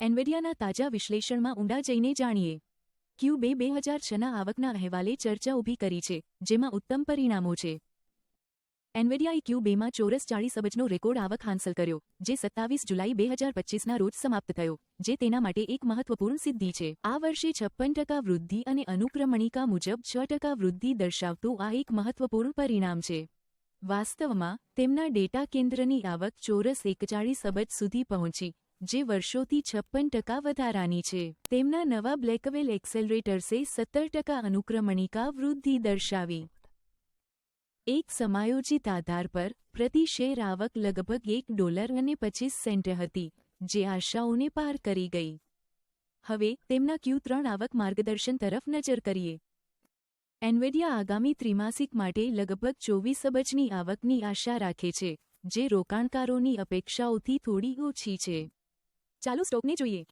એનવિડિયાના તાજા વિશ્લેષણમાં ઊંડા જઈને જાણીએ. Q2 2006ના આવકના અહેવાલે ચર્ચા ઊભી કરી છે, જેમાં ઉત્તમ પરિણામો છે. એનવિડિયાએ Q2માં ચોરસ 40 અબજનો રેકોર્ડ આવક હાંસલ કર્યો, જે 27 જુલાઈ 2025ના રોજ સમાપ્ત થયો, જે તેના માટે એક મહત્વપૂર્ણ સિદ્ધિ છે. આ વર્ષે 56% વૃદ્ધિ અને અનુક્રમણિકા મુજબ 6% વૃદ્ધિ દર્શાવતું આ એક મહત્વપૂર્ણ પરિણામ છે. વાસ્તવમાં, તેમના ડેટા કેન્દ્રની આવક ચોરસ 41 અબજ સુધી પહોંચી, જે વર્ષોથી 56% વધારાની છે. તેમના નવા બ્લેકવેલ એક્સેલરેટર્સે 17% અનુક્રમણિકા વૃદ્ધિ દર્શાવી. એક સમાયોજિત આધાર પર, પ્રતિ શેર આવક લગભગ $1.25 હતી, જે આશાઓને પાર કરી ગઈ. હવે, તેમના Q3 આવક માર્ગદર્શન તરફ નજર કરીએ. એનવિડિયા આગામી ત્રિમાસિક માટે લગભગ 24 અબજની આવકની આશા રાખે છે, જે રોકાણકારોની અપેક્ષાઓથી થોડી ઓછી છે. ચાલો સ્ટોકને જોઈએ.